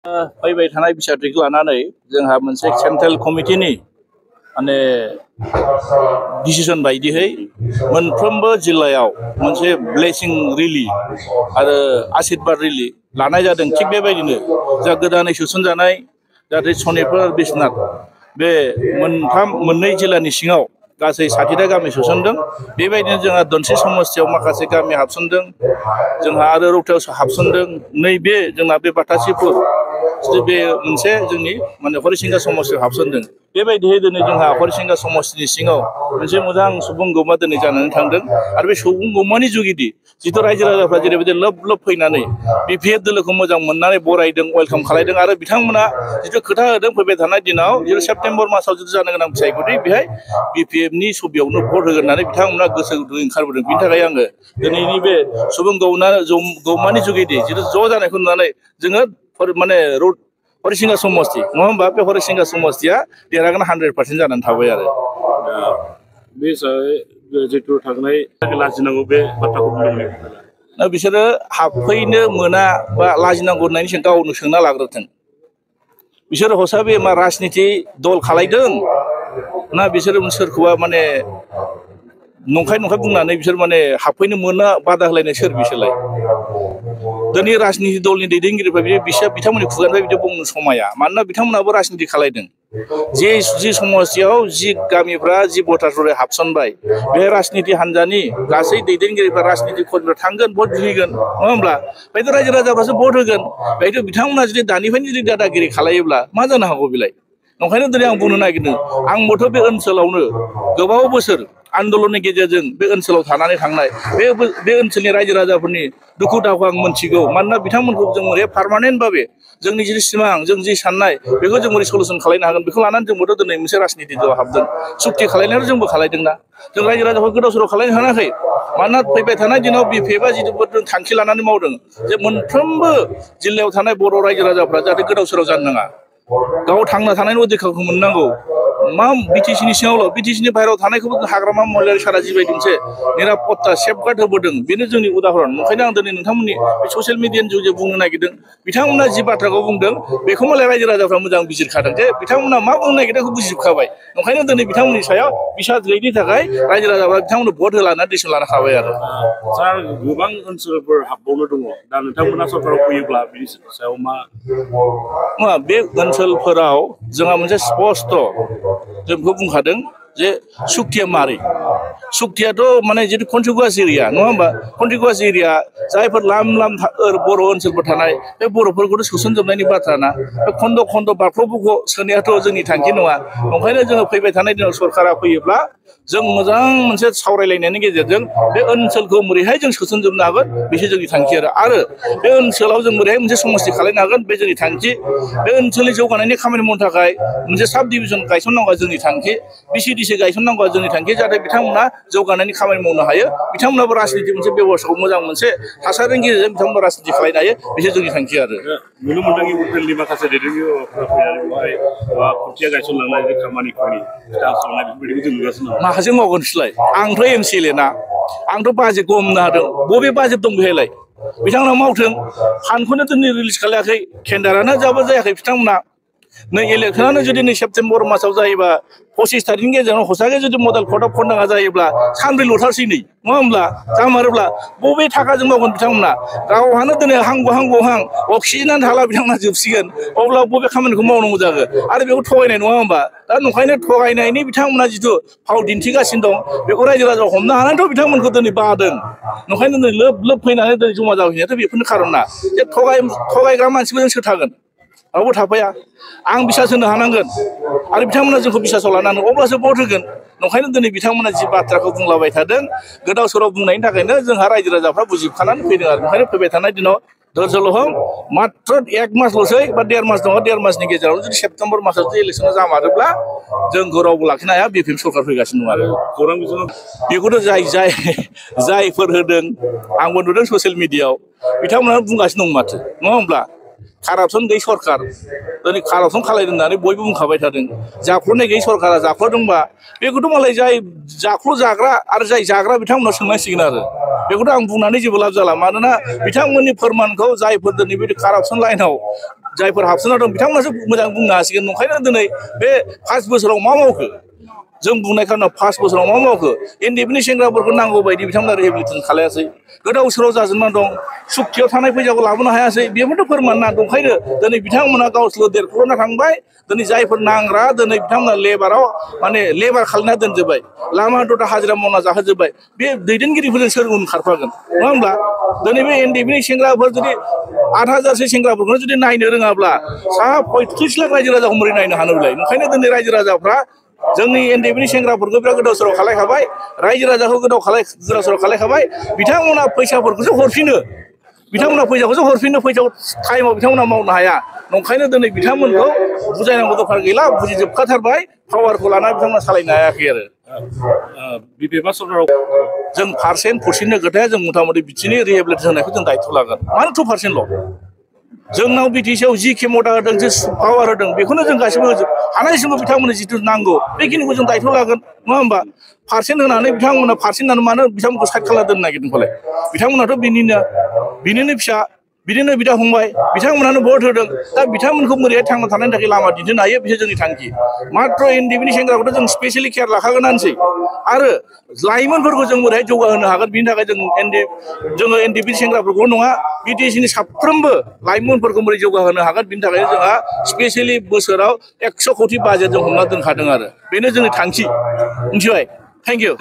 फैबाय थानाय बिसायख'थिखौ लानानै जोंहा मोनसे सेन्ट्रेल कमिटिनि माने डिसिसन बायदियै मोनफ्रोमबो जिल्लायाव मोनसे ब्लेसिं रिलि आरो आशीर्बाद रिलि लानाय जादों। थिग बेबायदिनो जा गोदानै सोसनजानाय जाहाथे सनितपुर आरो बिश्वनाथ बे मोननै जिल्लानि सिङाव गासै 60टा गामि सोसनदों। बेबायदिनो जोंहा दनसि समस्तियाव माखासे गामि हाबसनदों, जोंहा आरो रौतायाव हाबसनदों। नैबे जोंना बे बातासिपुर बे मोनसे जोंनि माने हरिसिंगा समस्तियाव हाबसनदों। बेबायदियै दिनै जोंहा हरिसिंगा समस्तिनि सिङाव मोनसे मोजां सुबुं गौमा दिनै जानानै थांदों। आरो बे सुबुं गौमानि जुगिदि जिथु रायजो राजाफ्रा जेरैबायदि लोब लोब फैनानै बिपिएफ दोलोखौ मोजां मोननानै बरायदों, वेलकाम खालायदों आरो बिथांमोना जिथु खोथा होदों फैबाय थानाय दिनाव जिथु सेप्तेम्बर मासाव जिथु जानो गोनां बिसायख'थि बेहाय बिपिएफनि सबियावनो भट होगोन होननानै बिथांमोना गोसो गुदुं ओंखारबोदों। बिनि थाखाय आङो दिनैनि बे सुबुं गौमानि जुगिदि जिथु ज' जानायखौ नुनानै जोङो माने हरिसिंगा समस्ति नङा होमबा, बे हरिसिंगा समस्तिया देरहागोन 100% जानानै थाबाय आरो बे जिथु थांनाय लाजिनांगौ बे बाथ्राखौ बुंदों। दा बिसोरो हाबफैनो मोना बा लाजिनांगौ होननायनि सिगां गावनो सोंना लाग्रोथों। बिसोरो हसाबे मा राजनिति दल खालायदों ना बिसोरो सोरखौबा माने नंखाय बुंनानै बिसोर माने हाबफैनो मोना बादा होलायनाय सोर बिसोरलाय? दिनै राजनिति दलनि दैदेनगिरिफ्रा बिथांमोननि खुगानिफ्राय बिदि बुंनो समाया। मानोना बिथांमोनाबो राजनिति खालायदों। जि समस्तियाव जि गामिफ्रा जि भटारफोरा हाबसनबाय बे राजनिति हान्जानि गासै दैदेनगिरिफ्रा राजनिति कर्मीफ्रा थांगोन, भट बिहैगोन नङा होमब्ला? बेहायथ' रायजो राजाफ्रासो भट होगोन। बेहायथ' बिथांमोना जुदि दानिफ्रायनो जुदि दादागिरि खालायोब्ला मा जानो हागौ बेलाय? ओंखायनो दिनै आं बुंनो नागिरदों, आंबोथ' बे ओनसोलावनो गोबाव बोसोर आन्दलननि गेजेरजों बे ओनसोलाव थानानै थांनाय बे ओनसोलनि रायजो राजाफोरनि दुखु दाहाखौ आं मोनथिगौ। मानोना बिथांमोनखौ जों बोरै पार्मानेन्ट भाबे जोंनि जि सिमां जों जि साननाय बेखौ जों बोरै सलुसन खालामनो हागोन बेखौ लानानै जोंबोथ' दिनै मोनसे राजनिति दलाव हाबदों। सुक्ति खालायनायाव जोंबो खालायदोंना। जों रायजो राजाखौ गोदाव सोराव खालायनो हानाखै। मानोना फैबाय थानाय दिनाव बिपिएफआ जिथु थांखि लानानै मावदों जे मोनफ्रोमबो जिल्लायाव थानाय बर' रायजो राजाफ्रा जाहाथे गोदाव सोराव जानो नाङा, गाव थांना थानायनि अधिकारखौ मोननांगौ। मा बिटिसिनि सिङावल' बिटिसिनि बाहेरायाव थानायखौबो हाग्रामा महिलारि सारा जिबायदि मोनसे निरापत्ता सेफगार्ड होबोदों बेनो जोंनि उदाहरन। ओंखायनो आं दिनै नोंथांमोननि बे ससियेल मिडियानि जुगे बुंनो नागिरदों, बिथांमोना जि बाथ्राखौ बुंदों बेखौ मालाय रायजो राजाफ्रा मोजां बिजिरखादों जे बिथांमोना मा बुंनो नागिरदों बेखौ बुजिजोबखाबाय। ओंखायनो दिनै बिथांमोननि सायाव बिसास गैयैनि थाखाय रायजो राजाफ्रा बिथांमोननो भट होलाना डिसिसन लानो हाबाय आरो। सार, गोबां ओनसोलफोर हाबबावनो दङ। दा नोंथांमोना सरकाराव फैयोब्ला बिनि सायाव मा बे ओनसोलफोराव जोंहा मोनसे स्पस्ट जों बेखौ बुंखादों जे सुक्तिया मारै? सुक्तियाथ' माने जितु कन्टिगुवास एरिया नङा होमबा? कन्टिगुवास एरिया जायफोर लाम बर' ओनसोलफोर थानाय बे बर'फोरखौथ' सोसनजोबनायनि बाथ्रा ना। बे खन्द' बारख' बुख' सोनायाथ' जोंनि थांखि नङा। ओंखायनो जोङो फैबाय थानाय दिनाव सरकारा फैयोब्ला जों मोजां मोनसे सावरायलायनायनि गेजेरजों बे ओनसोलखौ बोरैहाय जों सोसनजोबनो हागोन बेसो जोंनि थांखि आरो बे ओनसोलाव जों बोरैहाय मोनसे समस्ति खालायनो हागोन बे जोंनि थांखि। बे ओनसोलनि जौगानायनि खामानि मावनो थाखाय मोनसे साब डिभिजन गायसननांगौआ जोंनि थांखि, बिसिडिसि गायसननांगौआ जोंनि थांखि, जाहाथे बिथांमोना जौगानायनि खामानि मावनो हायो। बिथांमोनाबो राजनिति मोनसे बेबस्थाखौ मोजां मोनसे थासारिनि गेजेरजों बिथांमोना राजनिति खालायनो हायो बेसो जोंनि थांखि आरो। नुनो मोनदों इउपिएलनि माखासे दैदेनगिरिफोरा फैनानै बेवहाय खुन्थिया गायसनलांनाय खामानिफोरनि खोथा खालामनाय बेफोरबायदिखौ जों नुगासिनो दं। माखासे मावगोन बिसोरलाय? आंथ' एमसिएलए ना, आंथ' बाजेटखौ हमनो हादों। बबे बाजेट दं बेहायलाय? बिथांमोना मावथों। फान्डखौनो दिनै रिलिज खालायाखै, टेन्डारानो जायाखै बिथांमोना। नै इलेक्सनानो जुदि नै सेप्तेम्बर मासाव जायोबा 25 तारिखनि गेजेराव हसाके जुदि मडेल कर्ट अफ कन्डाक्टआ जायोब्ला सानब्रै ल'थारसै नै नङा होमब्ला? जामारोब्ला बबे थाखाजों मावगोन बिथांमोना? गावहानो दिनै हां अक्सिजेनानो थाला बिथांमोना जोबसिगोन, अब्ला बबे खामानिखौ मावनांगौ जागोन? आरो बेखौ थगायनाय नङा होमबा? दा नंखायनो थगायनायनि बिथांमोना जिथु फाव दिन्थिगासिनो दं बेखौ रायजो राजाया हमनो हानानैथ' बिथांमोनखौ दिनै बादों। नंखायनो दिनै लोब फैनानै दिनै जमा जाफैनायाथ' बेफोरनो खारन ना। जे थगायग्रा मानसिफोरजों सोर थागोन? रावबो थाफाया। आं बिसास होनो हानांगोन आरो बिथांमोना जोंखौ बिसासाव लानांगोन, अब्लासो भट होगोन। नंखायनो दिनै बिथांमोना जि बाथ्राखौ बुंलाबाय थादों गोदाव सोराव बुंनायनि थाखायनो जोंहा रायजो राजाफ्रा बुजिखानानै फैदों आरो। ओंखायनो फैबाय थानाय दिनाव धोर्जोल हम, मात्र 1 मासल'सै बा 1.5 मास दङ, 1.5 मासनि गेजेराव जुदि सेप्तेम्बर मासाव जुदि इलेक्सना जामारोब्ला जोंखौ रावबो लाखिनो हाया, बिपिएफ सरकार फैगासिनो दं आरो। खौरां बिजोङाव बेखौथ' जायफोर होदों आंबो नुदों ससियेल मिडियाआव बिथांमोना बुंगासिनो दं माथो नङा होमब्ला? कारापसन गैयै सरकार, दिनै कारापसन खालायदों होननानै बयबो बुंखाबाय थादों। जाख्ल'नाय गैयै सरकारा जाख्ल'दोंबा बेखौथ' मालाय जाय जाख्ल' जाग्रा आरो जाय जाग्रा बिथांमोनाव सोंनांसिगोन आरो। बेखौथ' आं बुंनानै जेबो लाब जाला। मानोना बिथांमोननि फोरमानखौ जायफोर दिनै बे कारापसन लाइनाव जायफोर हाबसोना दं बिथांमोनासो मोजां बुंनो हासिगोन ओंखायनो दिनै बे 5 बोसोराव मा मावखो जों बुंनाय खारनाव 5 बोसोराव मा मावखो एनडिएफनि सेंग्राफोरखौ नांगौ बायदि बिथांमोना रिहेबिलिटेसन खालायासै गोदाव सोराव जाजोबना दं सुक्तियाव थानाय फैसाखौ लाबोनो हायासै बेफोरथ' फोरमान ना दंखायनो दिनै बिथांमोना गावसोरल' देरख्ल'ना थांबाय दिनै जायफोर नांग्रा दिनै बिथांमोना लेबाराव माने लेबार खालामना दोनजोब्बाय लामा दथा हाजिरा मावना जाहोजोब्बाय बे दैदेनगिरिफोरजों सोर उन खारफागोन नङा होमब्ला दिनै बे एनडिएफनि सेंग्राफोर जुदि 8,000सो सेंग्राफोरखौनो जुदि नायनो रोङाब्ला सा 35 लाख रायजो राजाखौ बोरै नायनो हानो बिलाय ओंखायनो दिनै रायजो राजाफ्रा जोंनि एनडिएफनि सेंग्राफोरखौ बिराद गोदाव सोराव खालायखाबाय रायजो राजाखौ गोदाव सोराव खालायखाबाय बिथांमोना फैसाफोरखौसो हरफिनो बिथांमोना फैसाखौसो हरफिनो फैसाखौ टाइमाव बिथांमोना मावनो हाया नंखायनो दिनै बिथांमोनखौ बुजायनांगौ दरकार गैला बुजिजोबखाथारबाय पावारखौ लाना बिथांमोना सालायनो हायाखै आरो बिपिएफआ सरकाराव जों % खोथाया जों मथा मथि बिथिंनि रिहेबिलिटेसन होनायखौ जों दायथ' लागोन मानो 2%ल' जोंनाव बिटिसिआव जि केम'टा होदों जे पावार होदों बेखौनो जों गासिबो हानायसिमबो बिथांमोननो जिथु नांगौ बेखिनिखौ जों दायथ' लागोन नङा होमबा % होनानै बिथांमोना % होनानै मानो बिथांमोनखौ साइड खालामना दोननो नागिरदों फालाय बिथांमोनाथ' बिनिनो फिसा बिदिनो बिदा फंबाय बिथांमोनानो भट होदों दा बिथांमोनखौ बोरैहाय थांना थानायनि थाखाय लामा दिन्थिनो हायो बिसोर जोंनि थांखि मात्र एनडिएफनि सेंग्राखौथ' जों स्पेसियेलि केयार लाखागोनानोसै आरो लाइमोनफोरखौ जों बोरैहाय जौगाहोनो हागोन बिनि थाखाय जोङो एनडिएफनि सेंग्राफोरखौ नङा बिटिसिनि साफ्रोमबो लाइमोनफोरखौ बोरै जौगाहोनो हागोन बिनि थाखाय जोंहा स्पेसियेलि बोसोराव 100 कोटि बाजेट जों हमना दोनखादों आरो बेनो जोंनि थांखि मिथिबाय थेंक इउ